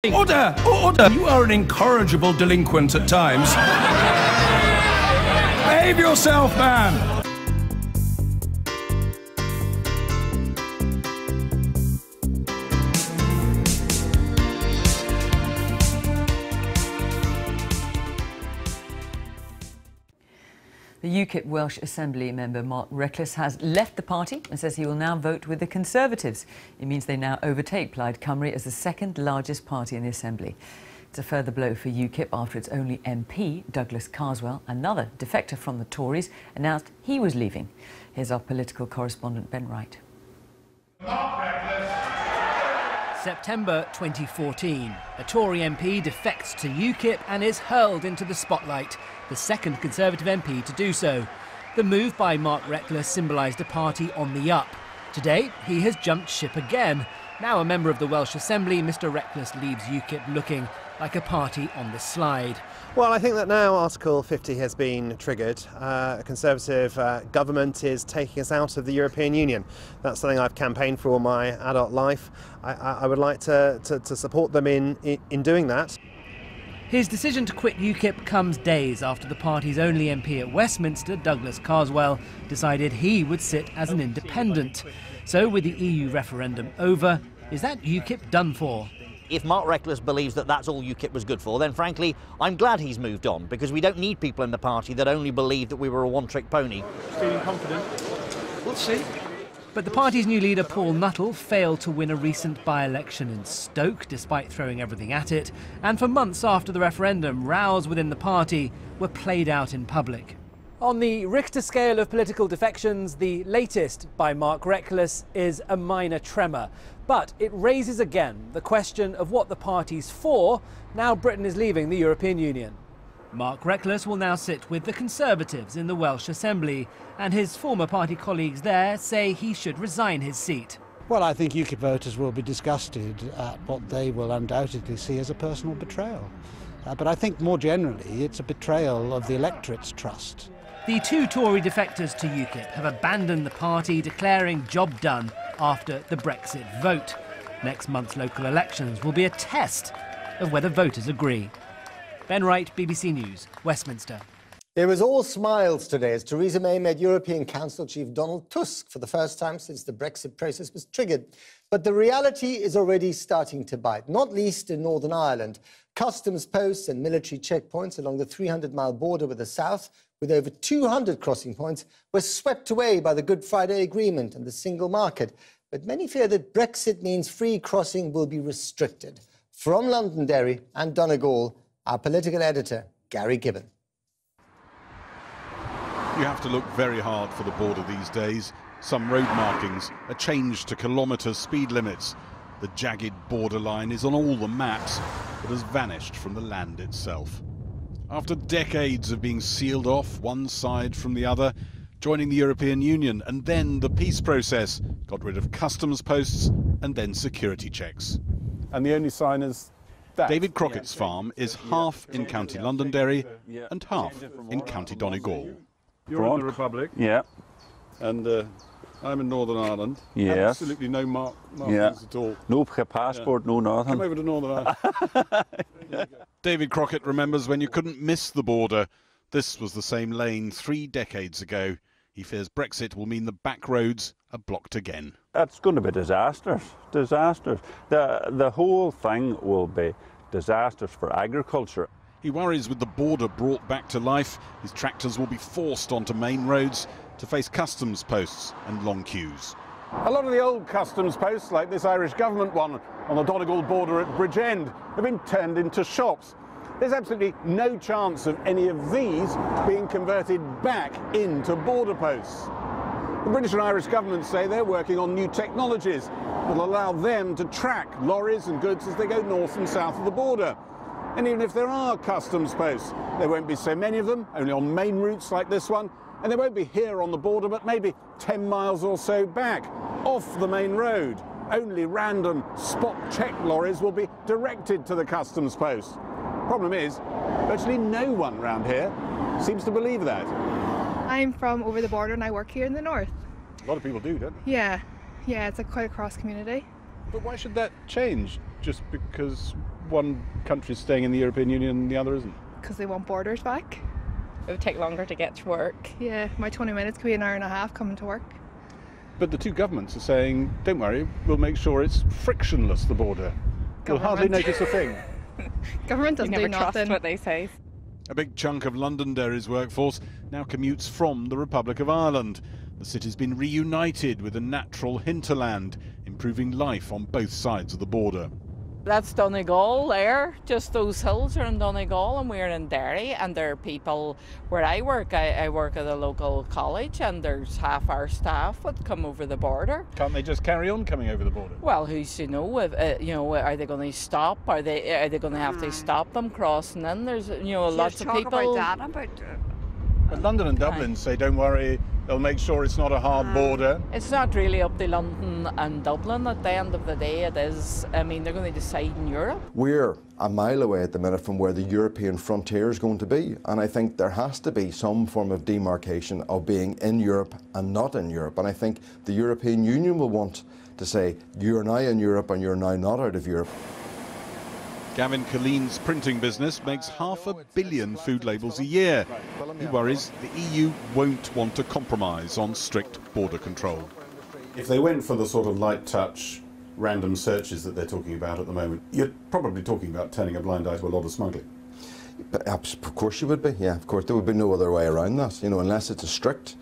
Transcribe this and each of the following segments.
Order! Order! You are an incorrigible delinquent at times. Behave yourself, man! The UKIP Welsh Assembly member Mark Reckless has left the party and says he will now vote with the Conservatives. It means they now overtake Plaid Cymru as the second largest party in the Assembly. It's a further blow for UKIP after its only MP, Douglas Carswell, another defector from the Tories, announced he was leaving. Here's our political correspondent Ben Wright. September 2014. A Tory MP defects to UKIP and is hurled into the spotlight, the second Conservative MP to do so. The move by Mark Reckless symbolised a party on the up. Today, he has jumped ship again. Now a member of the Welsh Assembly, Mr Reckless leaves UKIP looking like a party on the slide. Well, I think that now Article 50 has been triggered. A Conservative government is taking us out of the European Union. That's something I've campaigned for all my adult life. I would like to support them in doing that. His decision to quit UKIP comes days after the party's only MP at Westminster, Douglas Carswell, decided he would sit as an independent. So with the EU referendum over, is that UKIP done for? If Mark Reckless believes that that's all UKIP was good for, then frankly, I'm glad he's moved on, because we don't need people in the party that only believe that we were a one-trick pony. Feeling confident? We'll see. But the party's new leader, Paul Nuttall, failed to win a recent by-election in Stoke, despite throwing everything at it. And for months after the referendum, rows within the party were played out in public. On the Richter scale of political defections, the latest by Mark Reckless is a minor tremor. But it raises again the question of what the party's for now Britain is leaving the European Union. Mark Reckless will now sit with the Conservatives in the Welsh Assembly, and his former party colleagues there say he should resign his seat. Well, I think UKIP voters will be disgusted at what they will undoubtedly see as a personal betrayal. But I think more generally it's a betrayal of the electorate's trust. The two Tory defectors to UKIP have abandoned the party, declaring job done after the Brexit vote. Next month's local elections will be a test of whether voters agree. Ben Wright, BBC News, Westminster. It was all smiles today as Theresa May met European Council Chief Donald Tusk for the first time since the Brexit process was triggered. But the reality is already starting to bite, not least in Northern Ireland. Customs posts and military checkpoints along the 300-mile border with the south, with over 200 crossing points, were swept away by the Good Friday Agreement and the single market. But many fear that Brexit means free crossing will be restricted. From Londonderry and Donegal, our political editor, Gary Gibbon. You have to look very hard for the border these days. Some road markings, a change to kilometre speed limits. The jagged borderline is on all the maps, but has vanished from the land itself. After decades of being sealed off one side from the other, joining the European Union and then the peace process got rid of customs posts and then security checks. And the only sign is that. David Crockett's farm is half in County Londonderry and half in County Donegal. You're in the Republic. Yeah. And I'm in Northern Ireland. Yes. Absolutely no markings at all. No passport, no nothing. Come over to Northern Ireland. David Crockett remembers when you couldn't miss the border. This was the same lane 3 decades ago. He fears Brexit will mean the back roads are blocked again. It's going to be disastrous. Disastrous. The whole thing will be disastrous for agriculture. He worries with the border brought back to life, his tractors will be forced onto main roads to face customs posts and long queues. A lot of the old customs posts, like this Irish government one on the Donegal border at Bridgend, have been turned into shops. There's absolutely no chance of any of these being converted back into border posts. The British and Irish governments say they're working on new technologies that will allow them to track lorries and goods as they go north and south of the border. And even if there are customs posts, there won't be so many of them, only on main routes like this one, and they won't be here on the border, but maybe 10 miles or so back, off the main road. Only random spot check lorries will be directed to the customs post. Problem is, virtually no one round here seems to believe that. I'm from over the border and I work here in the north. A lot of people do, don't they? Yeah, it's quite a cross community. But why should that change? just because one country's staying in the European Union and the other isn't? Because they want borders back. It would take longer to get to work. Yeah, my 20 minutes could be an hour and a half coming to work. But the two governments are saying, don't worry, we'll make sure it's frictionless, the border. You'll hardly notice a thing. Government doesn't you never do nothing. trust what they say. A big chunk of Londonderry's workforce now commutes from the Republic of Ireland. The city's been reunited with a natural hinterland, improving life on both sides of the border. That's Donegal there, just those hills are in Donegal and we're in Derry, and there are people where I work. I work at a local college and there's half our staff would come over the border. Can't they just carry on coming over the border? Well, who's to know? If, are they going to stop? Are they going to have to stop them crossing in? There's lots of people. But London and Dublin say, don't worry, they'll make sure it's not a hard border. It's not really up to London and Dublin. At the end of the day, it is. I mean, they're going to decide in Europe. We're a mile away at the minute from where the European frontier is going to be, and I think there has to be some form of demarcation of being in Europe and not in Europe. And I think the European Union will want to say, you're now in Europe and you're now not out of Europe. Gavin Colleen's printing business makes 500 million food labels a year. He worries the EU won't want to compromise on strict border control. If they went for the sort of light touch, random searches that they're talking about at the moment, you're probably talking about turning a blind eye to a lot of smuggling. But of course you would be, yeah, of course. There would be no other way around that, unless it's a strict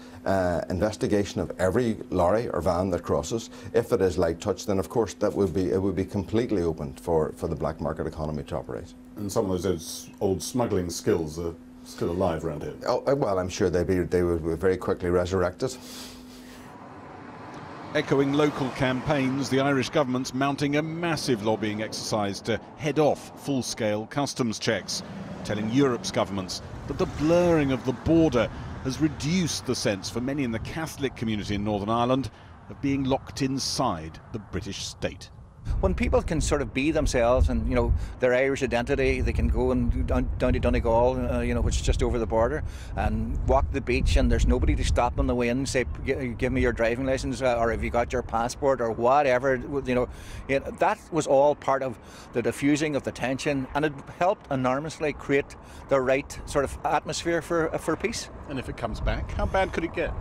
investigation of every lorry or van that crosses. If it is light touch, then of course it would be completely open for the black market economy to operate. And some of those old smuggling skills are still alive around here? Oh, well, I'm sure they would be very quickly resurrected. Echoing local campaigns, the Irish government's mounting a massive lobbying exercise to head off full-scale customs checks, telling Europe's governments that the blurring of the border has reduced the sense for many in the Catholic community in Northern Ireland of being locked inside the British state. When people can sort of be themselves and, their Irish identity, they can go and down to Donegal, which is just over the border, and walk the beach, and there's nobody to stop them on the way in and say, give me your driving licence, or have you got your passport, or whatever, that was all part of the diffusing of the tension, and it helped enormously create the right sort of atmosphere for peace. And if it comes back, how bad could it get?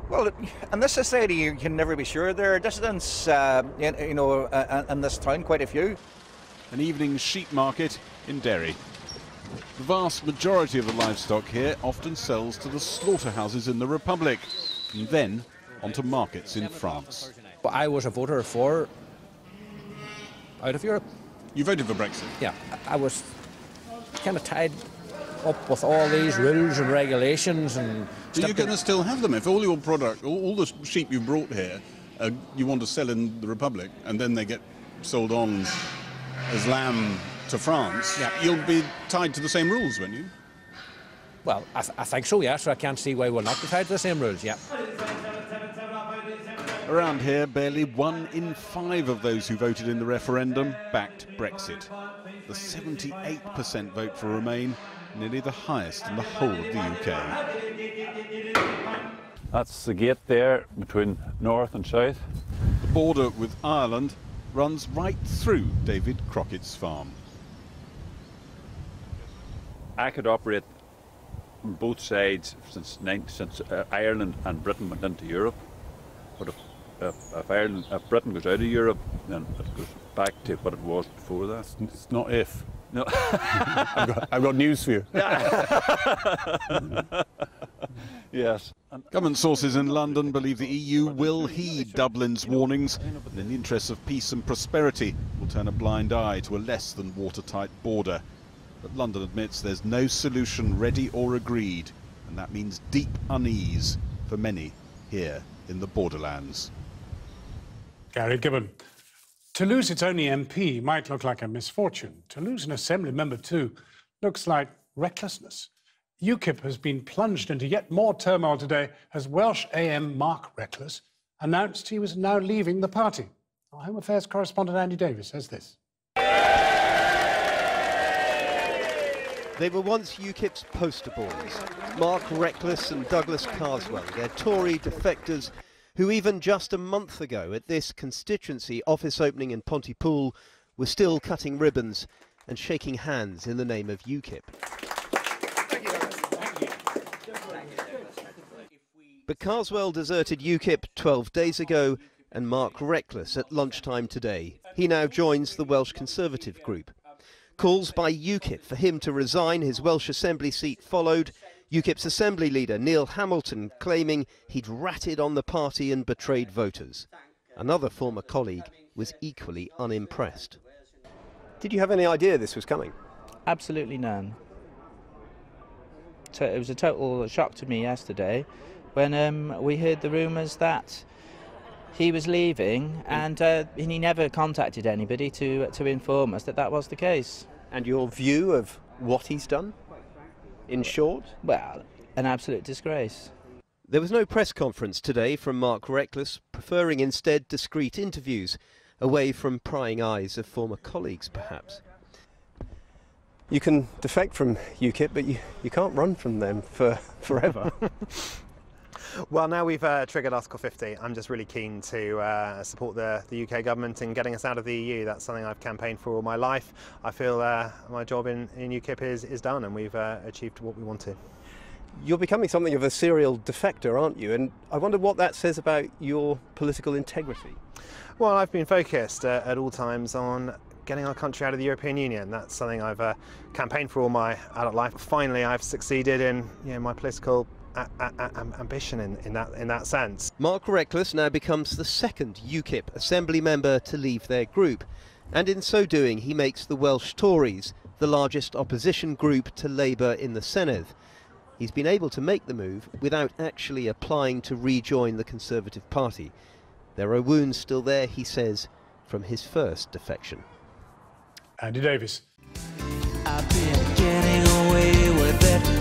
Well, in this society, you can never be sure. There are dissidents, in this town, quite a few. An evening sheep market in Derry. The vast majority of the livestock here often sells to the slaughterhouses in the Republic, and then onto markets in France. I was a voter for out of Europe. You voted for Brexit? Yeah, I was kind of tied up with all these rules and regulations and so you're going to still have them if all your product, all the sheep you brought here, you want to sell in the Republic, and then they get sold on as lamb to France. Yeah. You'll be tied to the same rules, won't you? Well, I think so, yes. So I can't see why we'll not be tied to the same rules, yeah. Around here, barely 1 in 5 of those who voted in the referendum backed Brexit. The 78% vote for Remain, nearly the highest in the whole of the UK. That's the gate there between north and south. The border with Ireland runs right through David Crockett's farm. I could operate on both sides since Ireland and Britain went into Europe. But if Britain goes out of Europe, then it goes back to what it was before that. It's not if. No. I've got news for you. Yes. Government sources in London believe the EU will heed Dublin's warnings and in the interests of peace and prosperity will turn a blind eye to a less than watertight border. But London admits there's no solution ready or agreed, and that means deep unease for many here in the borderlands. Gary Gibbon. To lose its only MP might look like a misfortune. To lose an Assembly member too looks like recklessness. UKIP has been plunged into yet more turmoil today as Welsh AM Mark Reckless announced he was now leaving the party. Our Home Affairs correspondent Andy Davis says this. They were once UKIP's poster boys, Mark Reckless and Douglas Carswell. They're Tory defectors who even just a month ago at this constituency office opening in Pontypool were still cutting ribbons and shaking hands in the name of UKIP. But Carswell deserted UKIP 12 days ago and Mark Reckless at lunchtime today. He now joins the Welsh Conservative group. Calls by UKIP for him to resign his Welsh Assembly seat followed, UKIP's Assembly leader Neil Hamilton claiming he'd ratted on the party and betrayed voters. Another former colleague was equally unimpressed. Did you have any idea this was coming? Absolutely none. So it was a total shock to me yesterday when we heard the rumours that he was leaving, and he never contacted anybody to inform us that that was the case. And your view of what he's done, in short? Well, an absolute disgrace. There was no press conference today from Mark Reckless, preferring instead discreet interviews, away from prying eyes of former colleagues, perhaps. You can defect from UKIP, but you can't run from them forever. Well, now we've triggered Article 50, I'm just really keen to support the UK government in getting us out of the EU. That's something I've campaigned for all my life. I feel my job in UKIP is done, and we've achieved what we want to. You're becoming something of a serial defector, aren't you? And I wonder what that says about your political integrity. Well, I've been focused at all times on getting our country out of the European Union. That's something I've campaigned for all my adult life. Finally, I've succeeded in my political ambition in that sense. Mark Reckless now becomes the second UKIP Assembly member to leave their group, and in so doing he makes the Welsh Tories the largest opposition group to Labour in the Senedd. He's been able to make the move without actually applying to rejoin the Conservative Party. There are wounds still there, he says, from his first defection. Andy Davis. I've been getting away with it.